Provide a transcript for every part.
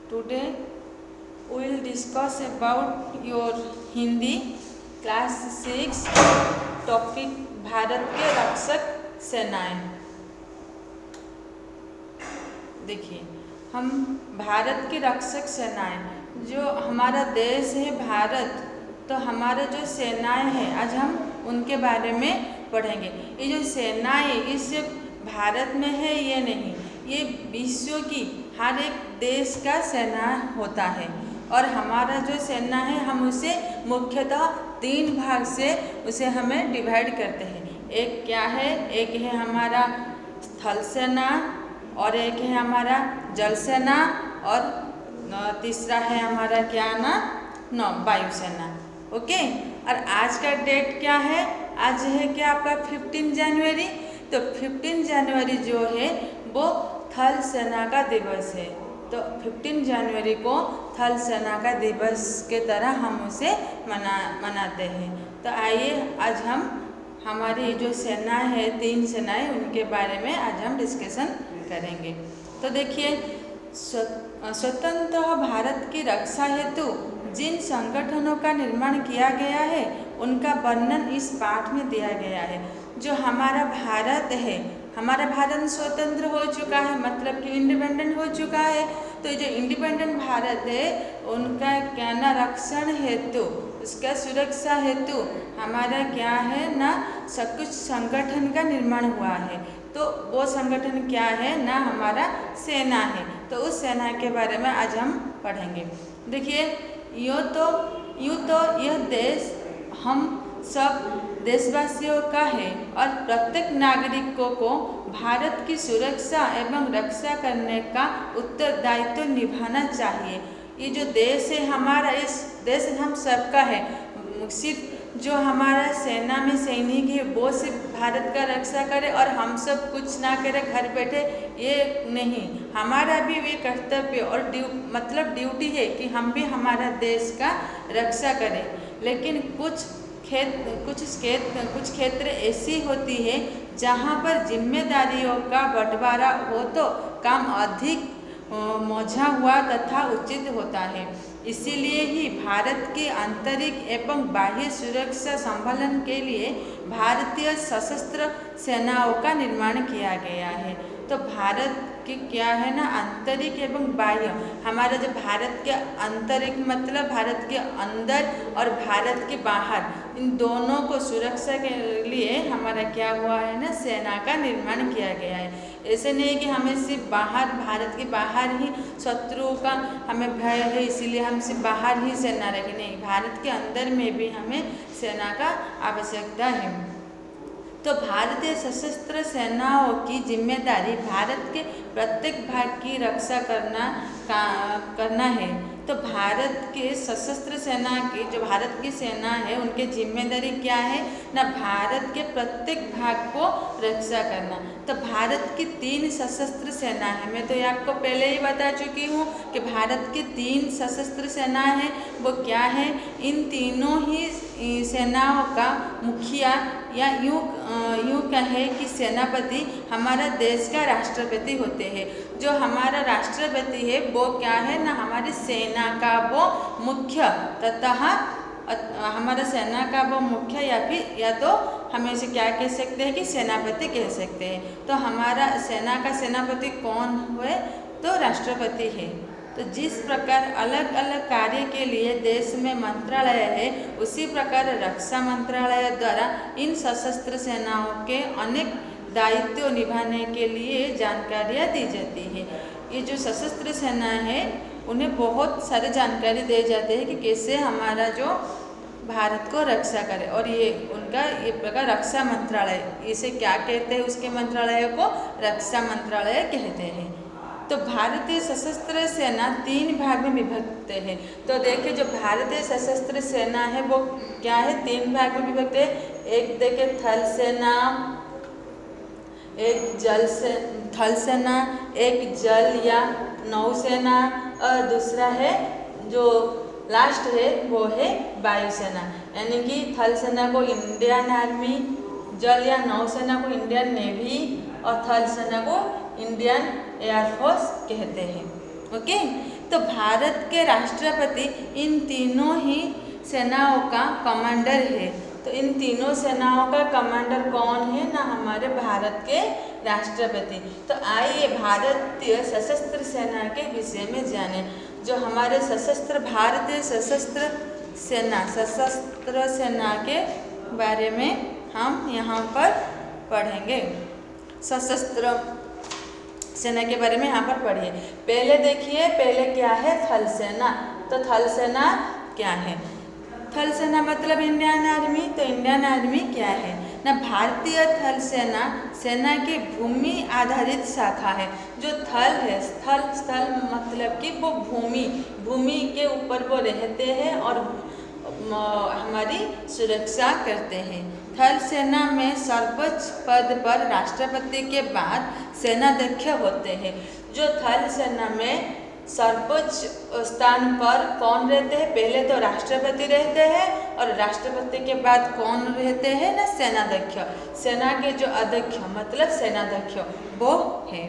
Today we will discuss about your Hindi class 6 topic Bharat के रक्षक सेनाएं। देखिए, हम भारत की रक्षक सेनाएं, जो हमारा देश है भारत, तो हमारे जो सेनाएं हैं आज हम उनके बारे में पढ़ेंगे। ये जो सेनाएं इस भारत में है ये नहीं, ये विश्व की हर एक देश का सेना होता है। और हमारा जो सेना है हम उसे मुख्यतः 3 भाग से उसे हमें डिवाइड करते हैं। एक क्या है, एक है हमारा स्थल सेना, और एक है हमारा जल सेना, और तीसरा है हमारा क्या ना वायुसेना। ओके, और आज का डेट क्या है? आज है क्या आपका 15 जनवरी। तो 15 जनवरी जो है वो थल सेना का दिवस है। तो 15 जनवरी को थल सेना का दिवस के तरह हम उसे मनाते हैं। तो आइए आज हम हमारी जो सेना है 3 सेनाएं उनके बारे में आज हम डिस्कशन करेंगे। तो देखिए, स्वतंत्र भारत की रक्षा हेतु जिन संगठनों का निर्माण किया गया है उनका वर्णन इस पाठ में दिया गया है। जो हमारा भारत है, हमारा भारत स्वतंत्र हो चुका है, मतलब कि इंडिपेंडेंट हो चुका है। तो जो इंडिपेंडेंट भारत है उनका क्या ना रक्षण हेतु, उसका सुरक्षा हेतु हमारा क्या है ना कुछ संगठन का निर्माण हुआ है। तो वो संगठन क्या है ना हमारा सेना है। तो उस सेना के बारे में आज हम पढ़ेंगे। देखिए, यूँ तो यह देश हम सब देशवासियों का है और प्रत्येक नागरिकों को भारत की सुरक्षा एवं रक्षा करने का उत्तरदायित्व निभाना चाहिए। ये जो देश है हमारा, इस देश हम सबका है। सिर्फ जो हमारा सेना में सैनिक है वो सिर्फ भारत का रक्षा करे और हम सब कुछ ना करें घर बैठे, ये नहीं। हमारा भी ये कर्तव्य और ड्यूटी है कि हम भी हमारा देश का रक्षा करें। लेकिन कुछ क्षेत्र ऐसी होती है जहाँ पर जिम्मेदारियों का बंटवारा हो तो काम अधिक मौझा हुआ तथा उचित होता है। इसीलिए ही भारत की आंतरिक एवं बाह्य सुरक्षा संभालन के लिए भारतीय सशस्त्र सेनाओं का निर्माण किया गया है। तो भारत की क्या है ना आंतरिक एवं बाह्य, हमारा जो भारत के आंतरिक मतलब भारत के अंदर और भारत के बाहर, इन दोनों को सुरक्षा के लिए हमारा क्या हुआ है ना सेना का निर्माण किया गया है। ऐसे नहीं कि हमें सिर्फ बाहर, भारत के बाहर ही शत्रुओं का हमें भय है इसीलिए हम सिर्फ बाहर ही सेना रखें, नहीं, भारत के अंदर में भी हमें सेना का आवश्यकता है। तो भारतीय सशस्त्र सेनाओं की जिम्मेदारी भारत के प्रत्येक भाग की रक्षा करना है। तो भारत के सशस्त्र सेना की, जो भारत की सेना है, उनकी जिम्मेदारी क्या है ना भारत के प्रत्येक भाग को रक्षा करना। तो भारत की 3 सशस्त्र सेना है। मैं तो ये आपको पहले ही बता चुकी हूँ कि भारत की 3 सशस्त्र सेना है। वो क्या है? इन तीनों ही सेनाओं का मुखिया या यूँ कहे कि सेनापति हमारा देश का राष्ट्रपति होते हैं। जो हमारा राष्ट्रपति है वो क्या है ना हमारी सेना का वो मुख्य तथा हमारा सेना का वो मुख्य या तो हम इसे क्या कह सकते हैं कि सेनापति कह सकते हैं। तो हमारा सेना का सेनापति कौन हुए? तो राष्ट्रपति है। तो जिस प्रकार अलग अलग कार्य के लिए देश में मंत्रालय है, उसी प्रकार रक्षा मंत्रालय द्वारा इन सशस्त्र सेनाओं के अनेक दायित्व निभाने के लिए जानकारियाँ दी जाती है। ये जो सशस्त्र सेना है उन्हें बहुत सारी जानकारी दी जाती है कि कैसे हमारा जो भारत को रक्षा करे। और ये उनका ये प्रकार रक्षा मंत्रालय, इसे क्या कहते हैं? उसके मंत्रालय को रक्षा मंत्रालय कहते हैं। तो भारतीय सशस्त्र सेना 3 भाग में विभक्त है। तो देखिए, जो भारतीय सशस्त्र सेना है वो क्या है? 3 भाग में विभक्त है। एक देखिए थल सेना, एक थल सेना, एक जल या नौसेना, और दूसरा है जो लास्ट है वो है वायुसेना। यानी कि थल सेना को इंडियन आर्मी, जल या नौसेना को इंडियन नेवी और थल सेना को इंडियन एयरफोर्स कहते हैं। ओके। तो भारत के राष्ट्रपति इन तीनों ही सेनाओं का कमांडर है। तो इन तीनों सेनाओं का कमांडर कौन है ना, हमारे भारत के राष्ट्रपति। तो आइए भारतीय सशस्त्र सेना के विषय में जाने। जो हमारे भारतीय सशस्त्र सेना के बारे में हम यहाँ पर पढ़ेंगे। सशस्त्र सेना के बारे में यहाँ पर पढ़िए। पहले देखिए, पहले क्या है थल सेना। तो थल सेना क्या है? थल सेना मतलब इंडियन आर्मी। तो इंडियन आर्मी क्या है ना, भारतीय थल सेना की भूमि आधारित शाखा है। जो थल है, स्थल मतलब कि वो भूमि के ऊपर वो रहते हैं और हमारी सुरक्षा करते हैं। थल सेना में सर्वोच्च पद पर राष्ट्रपति के बाद सेनाध्यक्ष होते हैं। जो थल सेना में सर्वोच्च स्थान पर कौन रहते हैं? पहले तो राष्ट्रपति रहते हैं और राष्ट्रपति के बाद कौन रहते हैं ना, सेनाध्यक्ष। सेना के जो अध्यक्ष मतलब सेनाध्यक्ष वो है।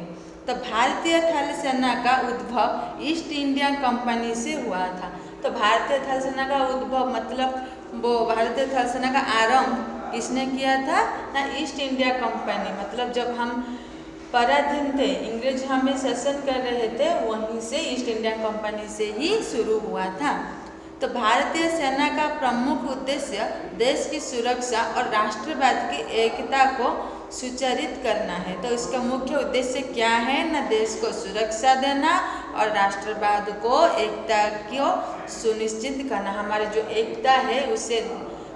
तो भारतीय थल सेना का उद्भव ईस्ट इंडिया कंपनी से हुआ था। तो भारतीय थल सेना का उद्भव मतलब वो भारतीय थल सेना का आरंभ किसने किया था ना, ईस्ट इंडिया कंपनी। मतलब जब हम पराधीन थे, अंग्रेज हमें शासन कर रहे थे, वहीं से ईस्ट इंडिया कंपनी से ही शुरू हुआ था। तो भारतीय सेना का प्रमुख उद्देश्य देश की सुरक्षा और राष्ट्रवाद की एकता को सुचारित करना है। तो इसका मुख्य उद्देश्य क्या है ना, देश को सुरक्षा देना और राष्ट्रवाद को एकता को सुनिश्चित करना। हमारी जो एकता है उसे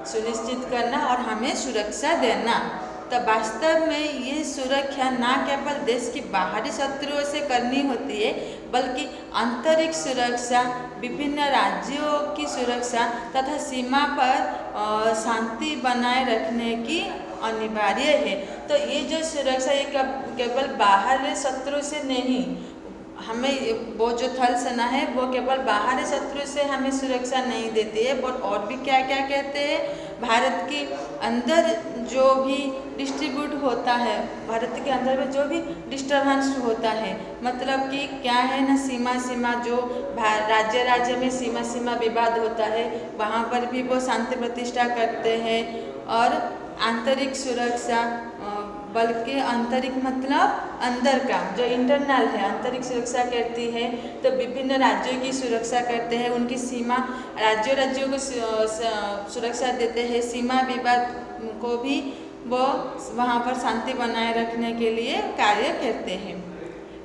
सुनिश्चित करना और हमें सुरक्षा देना। तो वास्तव में ये सुरक्षा न केवल देश की बाहरी शत्रुओं से करनी होती है, बल्कि आंतरिक सुरक्षा, विभिन्न राज्यों की सुरक्षा तथा सीमा पर शांति बनाए रखने की अनिवार्य है। तो ये जो सुरक्षा ये केवल बाहरी शत्रु से नहीं, हमें वो जो थल सेना है वो केवल बाहरी शत्रु से हमें सुरक्षा नहीं देती है, और भी क्या क्या कहते हैं, भारत के अंदर जो भी डिस्ट्रीब्यूट होता है, भारत के अंदर में जो भी डिस्टर्बेंस होता है, मतलब कि क्या है ना, सीमा जो राज्य में सीमा विवाद होता है, वहाँ पर भी वो शांति प्रतिष्ठा करते हैं। और आंतरिक सुरक्षा, बल्कि आंतरिक मतलब अंदर का, जो इंटरनल है आंतरिक सुरक्षा करती है। तो विभिन्न राज्यों की सुरक्षा करते हैं, उनकी सीमा राज्यों को सुरक्षा देते हैं। सीमा विवाद को भी वो वहाँ पर शांति बनाए रखने के लिए कार्य करते हैं।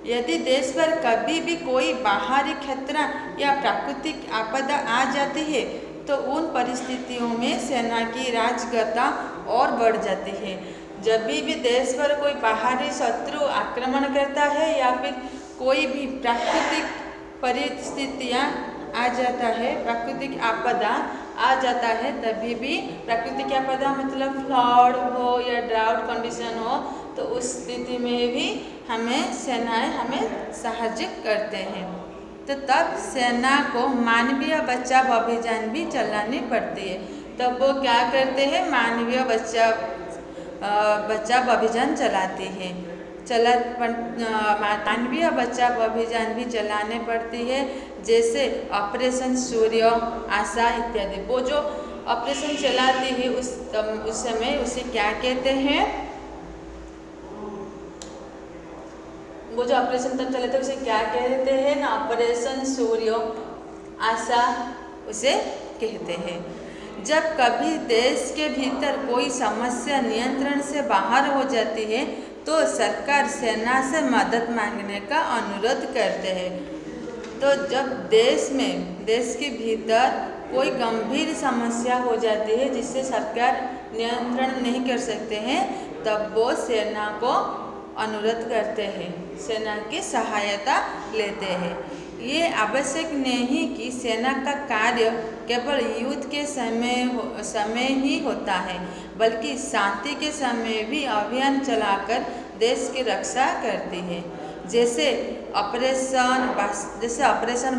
यदि देश पर कभी भी कोई बाहरी खतरा या प्राकृतिक आपदा आ जाती है तो उन परिस्थितियों में सेना की राजगद्दा और बढ़ जाती है। जब भी देश पर कोई बाहरी शत्रु आक्रमण करता है या फिर कोई भी प्राकृतिक परिस्थितियाँ आ जाता है, प्राकृतिक आपदा आ जाता है, तभी भी प्राकृतिक आपदा मतलब फ्लड हो या ड्राउट कंडीशन हो, तो उस स्थिति में भी सेनाएं हमें सहायता करते हैं। तो तब सेना को मानवीय बचाव अभियान भी चलानी पड़ती है। तब वो क्या करते हैं, मानवीय बचाव अभियान चलाती है। मानवीय बचाव अभियान भी चलाने पड़ती है, जैसे ऑपरेशन सूर्य, आशा इत्यादि। वो जो ऑपरेशन चलाती है उस समय उसे क्या कहते हैं, वो जो ऑपरेशन तब चलाते हैं उसे क्या कहते हैं ना, ऑपरेशन सूर्य, आशा उसे कहते हैं। जब कभी देश के भीतर कोई समस्या नियंत्रण से बाहर हो जाती है तो सरकार सेना से मदद मांगने का अनुरोध करते हैं। तो जब देश के भीतर कोई गंभीर समस्या हो जाती है जिससे सरकार नियंत्रण नहीं कर सकते हैं, तब वो सेना को अनुरोध करते हैं, सेना की सहायता लेते हैं। ये आवश्यक नहीं कि सेना का कार्य केवल युद्ध के समय ही होता है, बल्कि शांति के समय भी अभियान चलाकर देश की रक्षा करती है। जैसे ऑपरेशन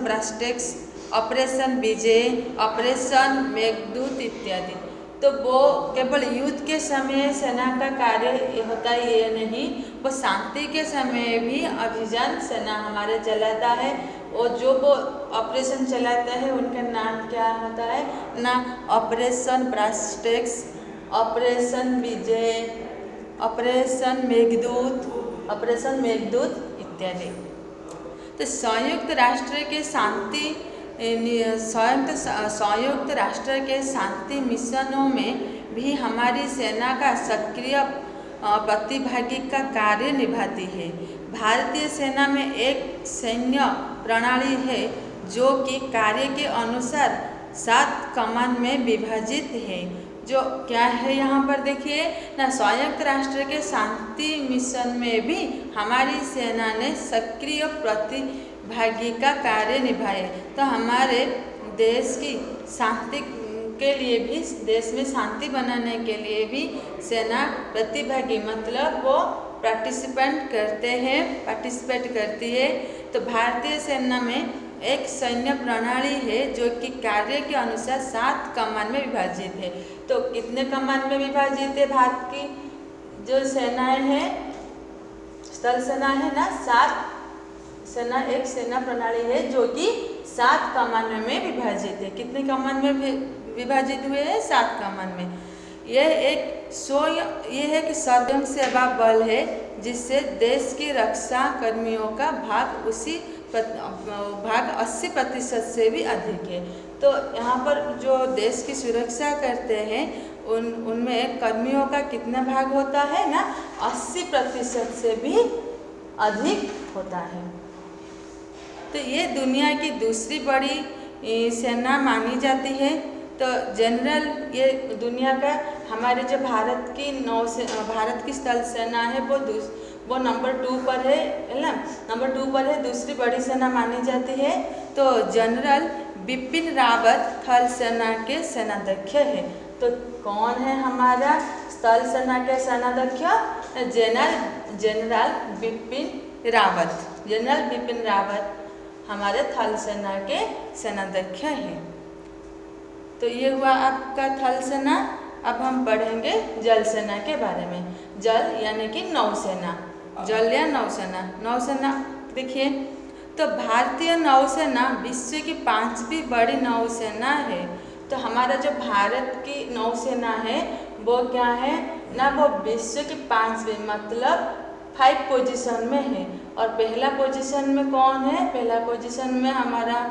ब्रास्टेक्स, ऑपरेशन विजय, ऑपरेशन मेघदूत इत्यादि। तो वो केवल युद्ध के समय सेना का कार्य होता है ये नहीं, वो शांति के समय भी अभियान सेना हमारे चलाता है। और जो वो ऑपरेशन चलाता है उनका नाम क्या होता है ना, ऑपरेशन ब्रास्टेक्स, ऑपरेशन विजय, ऑपरेशन मेघदूत इत्यादि। तो संयुक्त राष्ट्र के शांति मिशनों में भी हमारी सेना का सक्रिय प्रतिभागी का कार्य निभाती है। भारतीय सेना में एक सैन्य प्रणाली है जो कि कार्य के अनुसार 7 कमान में विभाजित है। जो क्या है यहाँ पर देखिए ना, संयुक्त राष्ट्र के शांति मिशन में भी हमारी सेना ने सक्रिय प्रतिभागी का कार्य निभाए। तो हमारे देश की शांति के लिए भी, देश में शांति बनाने के लिए भी सेना प्रतिभागी मतलब वो पार्टिसिपेट करती है। तो भारतीय सेना में एक सैन्य प्रणाली है जो कि कार्य के अनुसार 7 कमान में विभाजित है। तो कितने कमान में विभाजित है भारत की जो सेनाएं हैं, स्थल सेना है ना, 7 सेना, एक सेना प्रणाली है जो कि 7 कमान में विभाजित है। कितने कमान में विभाजित हुए हैं? 7 कमान में। यह एक स्वयं सेवा बल है जिससे देश की रक्षा कर्मियों का भाग 80% से भी अधिक है। तो यहाँ पर जो देश की सुरक्षा करते हैं उनमें कर्मियों का कितना भाग होता है ना, 80% से भी अधिक होता है। तो ये दुनिया की दूसरी बड़ी सेना मानी जाती है। तो जनरल ये दुनिया का हमारे जो भारत की स्थल सेना है वो नंबर 2 पर है ना, नंबर 2 पर है, दूसरी बड़ी सेना मानी जाती है। तो जनरल बिपिन रावत थल सेना के सेनाध्यक्ष है। तो कौन है हमारा स्थल सेना के सेनाध्यक्ष? जनरल बिपिन रावत हमारे थल सेना के सेनाध्यक्ष हैं। तो ये हुआ आपका थल सेना। अब हम पढ़ेंगे जल सेना के बारे में। जल यानी कि नौसेना, जल या नौसेना देखिए, तो भारतीय नौसेना विश्व की 5वीं बड़ी नौसेना है। तो हमारा जो भारत की नौसेना है वो क्या है ना, वो विश्व की 5वीं मतलब 5 पोजीशन में है। और पहला पोजीशन में कौन है? पहला पोजीशन में हमारा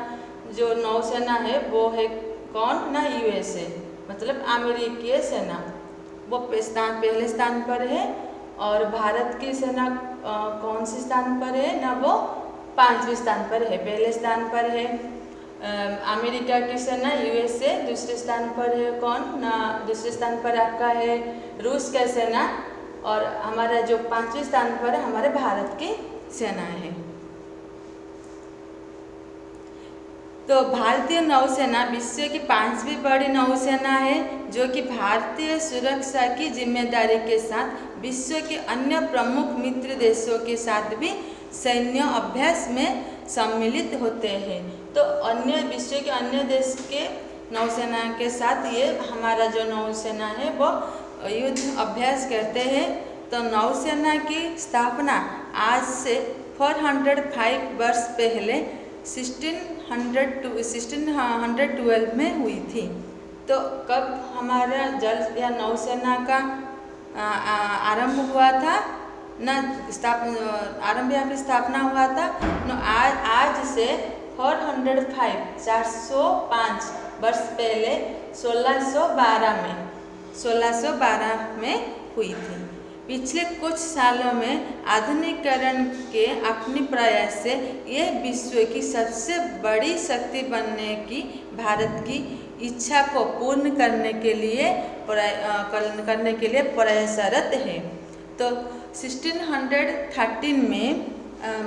जो नौसेना है वो है कौन ना, USA मतलब अमेरिकी सेना, वो पहले स्थान पर है। और भारत की सेना कौन से स्थान पर है ना, वो 5वें स्थान पर है। पहले स्थान पर है अमेरिका की सेना USA, दूसरे स्थान पर है कौन ना, दूसरे स्थान पर आपका है रूस का सेना। और हमारा जो 5वें स्थान पर है हमारे भारत की सेना है। तो भारतीय नौसेना विश्व की 5वीं बड़ी नौसेना है जो कि भारतीय सुरक्षा की जिम्मेदारी के साथ विश्व के अन्य प्रमुख मित्र देशों के साथ भी सैन्य अभ्यास में सम्मिलित होते हैं। तो अन्य विश्व के अन्य देश के नौसेना के साथ ये हमारा जो नौसेना है वो युद्ध अभ्यास करते हैं। तो नौसेना की स्थापना आज से 405 वर्ष पहले 1612 में हुई थी। तो कब हमारा जल या नौसेना का आरंभ हुआ था ना, आरंभ या फिर स्थापना हुआ था न, आज से 405 वर्ष पहले 1612 में हुई थी। पिछले कुछ सालों में आधुनिकीकरण के अपने प्रयास से ये विश्व की सबसे बड़ी शक्ति बनने की भारत की इच्छा को पूर्ण करने के लिए प्रयासरत है। तो 1613 में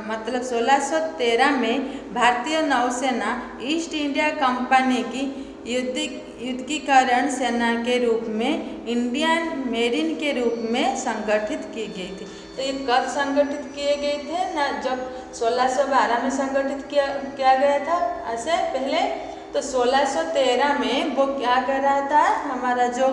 मतलब 1613 में भारतीय नौसेना ईस्ट इंडिया कंपनी की युद्धीकरण सेना के रूप में इंडियन मेरिन के रूप में संगठित की गई थी। तो ये कब संगठित किए गए थे ना, जब 1612 में संगठित किया गया था। ऐसे पहले तो 1613 में वो क्या कर रहा था, हमारा जो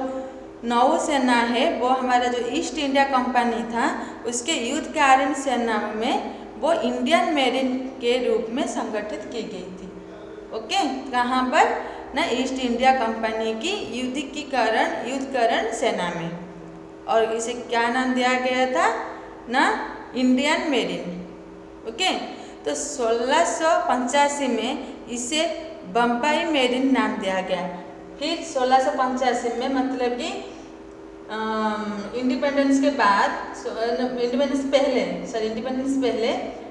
नौसेना है वो हमारा जो ईस्ट इंडिया कंपनी था उसके युद्धकालीन सेना में वो इंडियन मेरिन के रूप में संगठित की गई थी। ओके, कहाँ पर ना, ईस्ट इंडिया कंपनी की युद्धकरण सेना में, और इसे क्या नाम दिया गया था ना, इंडियन मेरिन। ओके, तो 1685 में इसे बम्बई मेरिन नाम दिया गया। फिर 1685 में मतलब कि इंडिपेंडेंस के बाद, इंडिपेंडेंस पहले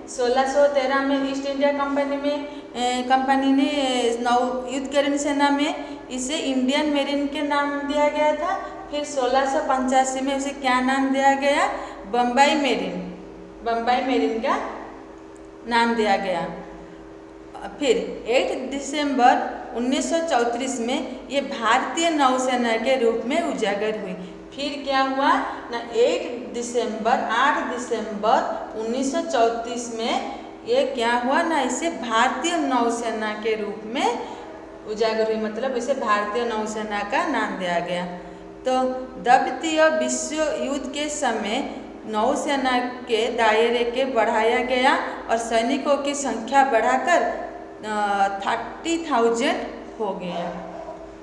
1613 में ईस्ट इंडिया कंपनी ने युद्धकरण सेना में इसे इंडियन मेरिन के नाम दिया गया था। फिर 1685 में उसे क्या नाम दिया गया, बम्बई मेरिन का नाम दिया गया। फिर 8 दिसंबर 1934 में ये भारतीय नौसेना के रूप में उजागर हुई। फिर क्या हुआ ना, 8 दिसंबर 1934 में ये क्या हुआ ना, इसे भारतीय नौसेना के रूप में उजागर हुई, मतलब इसे भारतीय नौसेना का नाम दिया गया। तो द्वितीय विश्व युद्ध के समय नौसेना के दायरे के बढ़ाया गया और सैनिकों की संख्या बढ़ाकर 30,000 हो गया।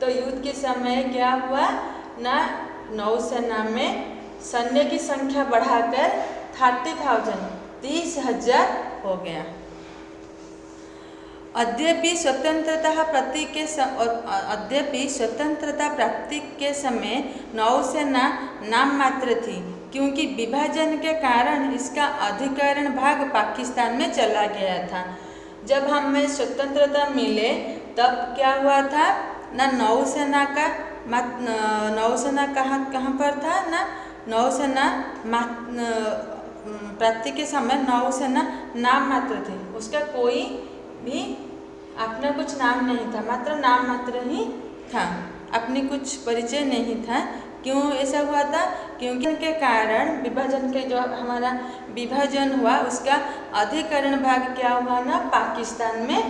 तो युद्ध के समय क्या हुआ ना, नौसेना में सैन्य की संख्या बढ़ाकर 30,000 हो गया। अद्यपि स्वतंत्रता प्राप्ति के समय नौसेना नाम मात्र थी, क्योंकि विभाजन के कारण इसका अधिकरण भाग पाकिस्तान में चला गया था। जब हमें स्वतंत्रता मिले तब क्या हुआ था ना, नौसेना कहाँ पर था ना, नौसेना प्राप्ति के समय नौसेना नाम मात्र थी, उसका कोई भी अपना कुछ नाम नहीं था, मात्र नाम मात्र ही था, अपनी कुछ परिचय नहीं था। क्यों ऐसा हुआ था, क्योंकि के कारण विभाजन के जो हमारा विभाजन हुआ उसका अधिकरण भाग क्या हुआ ना, पाकिस्तान में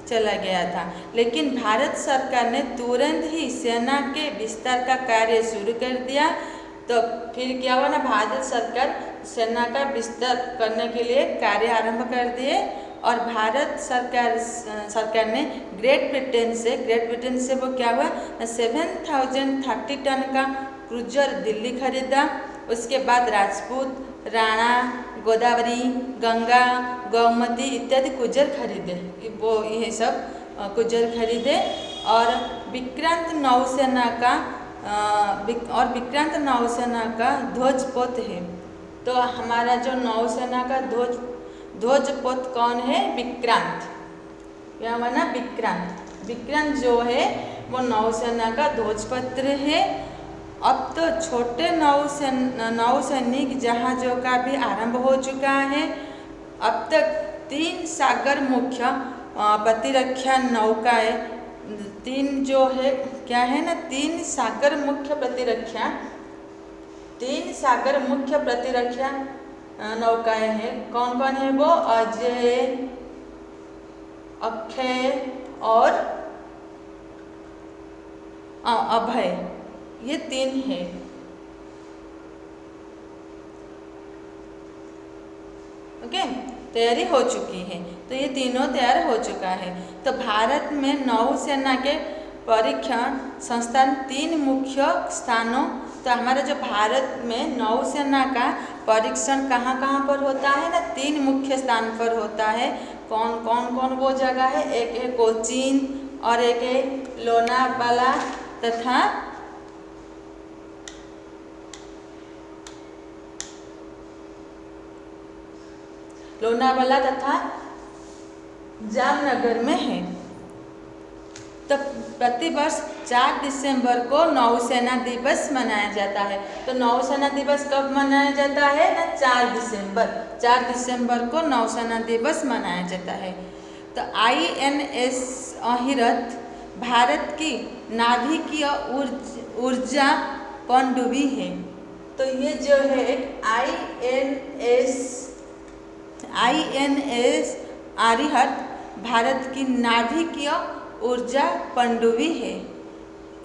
चला गया था। लेकिन भारत सरकार ने तुरंत ही सेना के विस्तार का कार्य शुरू कर दिया। तो फिर क्या हुआ ना, भारत सरकार सेना का विस्तार करने के लिए कार्य आरंभ कर दिए, और भारत सरकार ने ग्रेट ब्रिटेन से वो क्या हुआ, 7,030 टन का क्रूजर दिल्ली खरीदा। उसके बाद राजपूत, राणा, गोदावरी, गंगा, गोमती इत्यादि क्रूजर खरीदे, वो ये सब क्रूजर खरीदे। और विक्रांत नौसेना का ध्वजपोत है। तो हमारा जो नौसेना का ध्वजपोत कौन है, विक्रांत, क्या हुआ ना, विक्रांत जो है वो नौसेना का ध्वजपत्र है। अब तो छोटे नौसैनिक जहाज़ों का भी आरंभ हो चुका है। अब तक 3 सागर मुख्य प्रतिरक्षा नौकाएं, 3 जो है क्या है ना, 3 सागर मुख्य प्रतिरक्षा नौकाएं हैं। कौन कौन है वो, अजय, अक्षय और अभय, ये 3 है। ओके, तैयारी हो चुकी है, तो ये तीनों तैयार हो चुका है। तो भारत में नौसेना के परीक्षण संस्थान 3 मुख्य स्थानों, तो हमारा जो भारत में नौसेना का परीक्षण कहाँ पर होता है ना, 3 मुख्य स्थान पर होता है। कौन वो जगह है, एक है कोचीन और एक है लोनावाला तथा जामनगर में है। तो प्रतिवर्ष 4 दिसंबर को नौसेना दिवस मनाया जाता है। तो नौसेना दिवस कब मनाया जाता है ना, 4 दिसंबर को नौसेना दिवस मनाया जाता है। तो INS अहिरथ भारत की नाभिकीय ऊर्जा पनडुब्बी है। तो ये जो है एक INS अरिहंत भारत की नाभिकीय ऊर्जा पनडुब्बी है।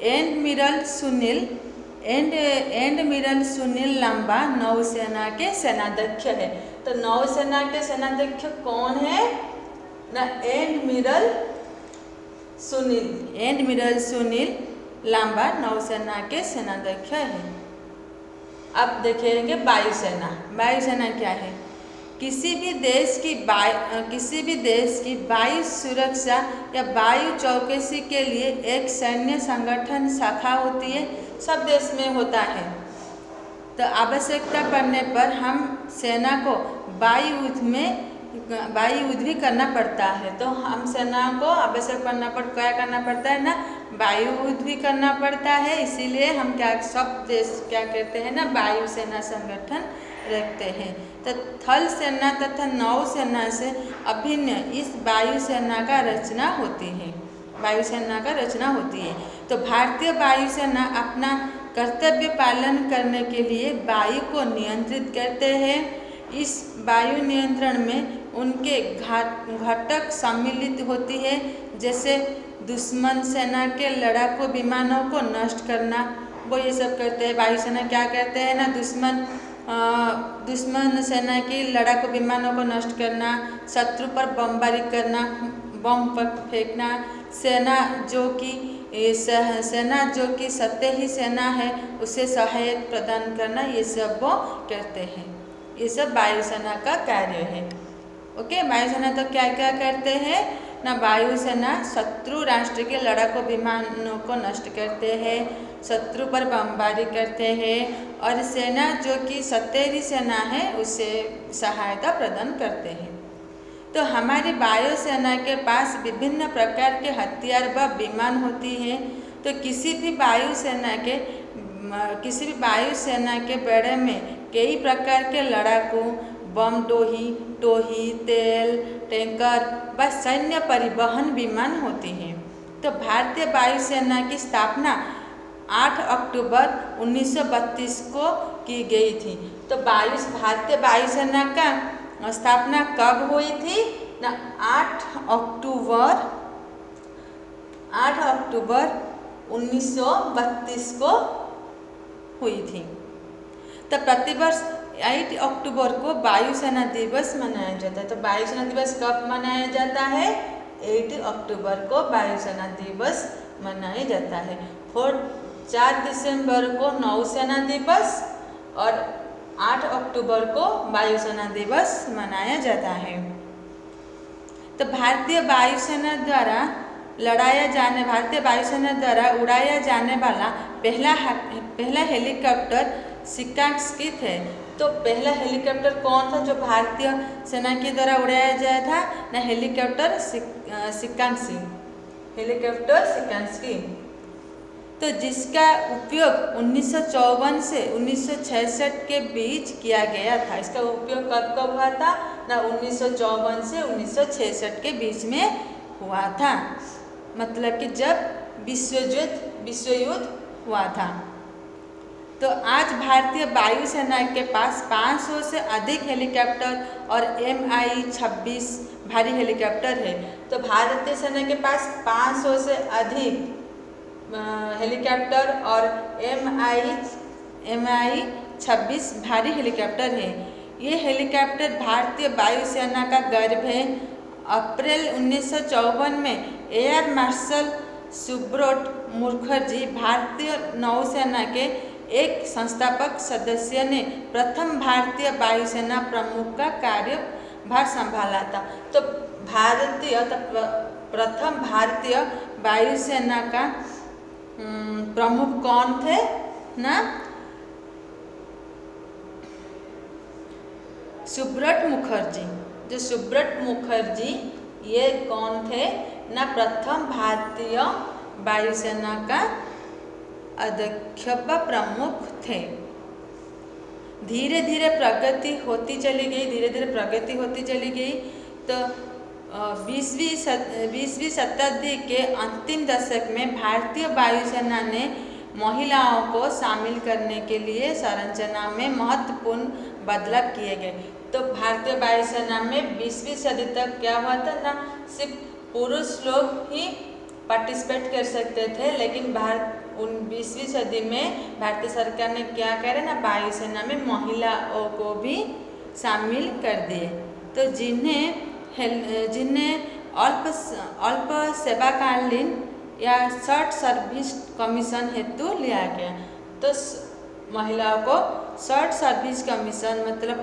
एडमिरल सुनील लांबा नौसेना के सेनाध्यक्ष है। तो नौसेना के सेनाध्यक्ष कौन है ना? एडमिरल सुनील लांबा नौसेना के सेनाध्यक्ष है। अब देखेंगे वायुसेना। वायुसेना क्या है? किसी भी देश की वायु सुरक्षा या वायु चौकसी के लिए एक सैन्य संगठन शाखा होती है। सब देश में होता है। तो आवश्यकता पड़ने पर हम सेना को वायु युद्ध भी करना पड़ता है। तो हम सेना को आवश्यक पड़ना पर क्या करना पड़ता है ना? वायु युद्ध भी करना पड़ता है। इसीलिए हम सब देश क्या करते हैं ना? वायुसेना संगठन रखते हैं। तो थल सेना तथा नौसेना से अभिन्न इस वायुसेना का रचना होती है। तो भारतीय वायुसेना अपना कर्तव्य पालन करने के लिए वायु को नियंत्रित करते हैं। इस वायु नियंत्रण में उनके घटक सम्मिलित होती है, जैसे दुश्मन सेना के लड़ाकू विमानों को नष्ट करना, वो ये सब करते हैं। वायुसेना क्या करते हैं ना? दुश्मन सेना की लड़ाकू विमानों को नष्ट करना, शत्रु पर बमबारी करना, बम फेंकना, सेना जो कि सतही सेना है उसे सहायता प्रदान करना, ये सब वो करते हैं। ये सब वायुसेना का कार्य है। ओके, वायुसेना तो क्या क्या करते हैं ना? वायुसेना शत्रु राष्ट्र के लड़ाकू विमानों को नष्ट करते हैं, शत्रु पर बमबारी करते हैं, और सेना जो कि सतही सेना है उसे सहायता प्रदान करते हैं। तो हमारी वायुसेना के पास विभिन्न प्रकार के हथियार व विमान होती हैं। तो किसी भी वायुसेना के बेड़े में कई प्रकार के लड़ाकू, बम टोही, तेल टैंकर व सैन्य परिवहन विमान होती हैं। तो भारतीय वायुसेना की स्थापना 8 अक्टूबर 1932 को की गई थी। तो भारतीय वायुसेना का स्थापना कब हुई थी ना? 8 अक्टूबर 1932 को हुई थी। तो प्रतिवर्ष 8 अक्टूबर को वायुसेना दिवस मनाया जाता है। तो वायुसेना दिवस कब मनाया जाता है? 8 अक्टूबर को वायुसेना दिवस मनाया जाता है। 4 दिसंबर को नौसेना दिवस और 8 अक्टूबर को वायुसेना दिवस मनाया जाता है। तो भारतीय वायुसेना द्वारा उड़ाया जाने वाला पहला हेलीकॉप्टर सिकांस्की थे। तो पहला हेलीकॉप्टर कौन था जो भारतीय सेना के द्वारा उड़ाया जाया था ना? हेलीकॉप्टर सिकांस्की। तो जिसका उपयोग 1954 से 1966 के बीच किया गया था। इसका उपयोग कब हुआ था ना? 1954 से 1966 के बीच में हुआ था। मतलब कि जब विश्व युद्ध हुआ था। तो आज भारतीय वायुसेना के पास 500 से अधिक हेलीकॉप्टर और Mi-26 भारी हेलीकॉप्टर है। तो भारतीय सेना के पास 500 से अधिक हेलीकॉप्टर और Mi-26 भारी हेलीकॉप्टर है। ये हेलीकॉप्टर भारतीय वायुसेना का गर्व है। अप्रैल 1954 में एयर मार्शल सुब्रत मुखर्जी भारतीय नौसेना के एक संस्थापक सदस्य ने प्रथम भारतीय वायुसेना प्रमुख का कार्यभार संभाला था। तो प्रथम भारतीय वायुसेना का प्रमुख कौन थे ना? सुब्रत मुखर्जी ये कौन थे ना? प्रथम भारतीय वायुसेना का अध्यक्ष व प्रमुख थे। धीरे धीरे प्रगति होती चली गई। तो 20वीं शताब्दी के अंतिम दशक में भारतीय वायुसेना ने महिलाओं को शामिल करने के लिए संरचना में महत्वपूर्ण बदलाव किए गए। तो भारतीय वायुसेना में 20वीं सदी तक क्या हुआ था ना, सिर्फ पुरुष लोग ही पार्टिसिपेट कर सकते थे, लेकिन 20वीं सदी में भारतीय सरकार ने क्या करे ना, वायुसेना में महिलाओं को भी शामिल कर दिए। तो जिन्हें अल्प सेवाकालीन या शॉर्ट सर्विस कमीशन हेतु लिया गया। तो महिलाओं को शॉर्ट सर्विस कमीशन मतलब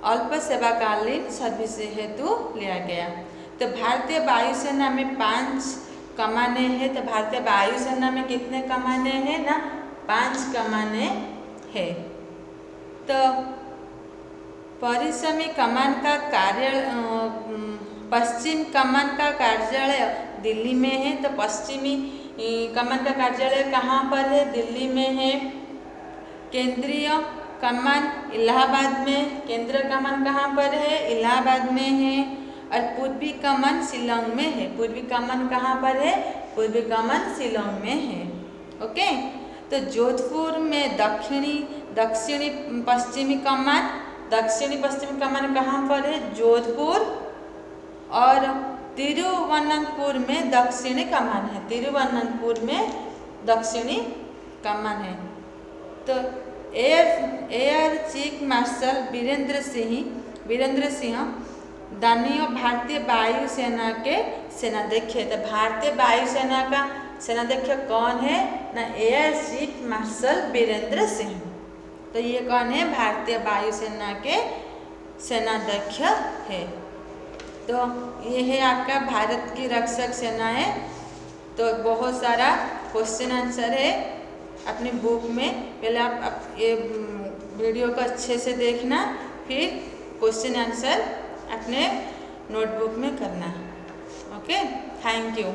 अल्प सेवाकालीन सर्विस हेतु लिया गया। तो भारतीय वायुसेना में 5 कमाने हैं। तो भारतीय वायुसेना में कितने कमाने हैं ना, 5 कमाने हैं। तो परिश्रमी कमान का पश्चिम कमान का कार्यालय दिल्ली में है। तो पश्चिमी कमान का कार्यालय कहाँ पर है, दिल्ली में है। केंद्रीय कमान इलाहाबाद में, केंद्रीय कमान कहाँ पर है, इलाहाबाद में है। और पूर्वी कमान शिलोंग में है। पूर्वी कमान कहाँ पर है, पूर्वी कमान शिलोंग में है। ओके। तो जोधपुर में दक्षिणी पश्चिमी कमान, दक्षिणी पश्चिमी कमान कहाँ पर है, जोधपुर। और तिरुवनंतपुर में दक्षिणी कमान है, तिरुवनंतपुर में दक्षिणी कमान है। तो air chief marshal Virendra Singh दानियों भारतीय वायुसेना के सेनाध्यक्ष है। तो भारतीय वायुसेना का सेनाध्यक्ष कौन है ना, air chief marshal Virendra Singh. तो ये कौन है, भारतीय वायुसेना के सेनाध्यक्ष है। तो ये है आपका भारत की रक्षक सेना है। तो बहुत सारा क्वेश्चन आंसर है अपनी बुक में। पहले आप ये वीडियो को अच्छे से देखना, फिर क्वेश्चन आंसर अपने नोटबुक में करना। Okay, thank you.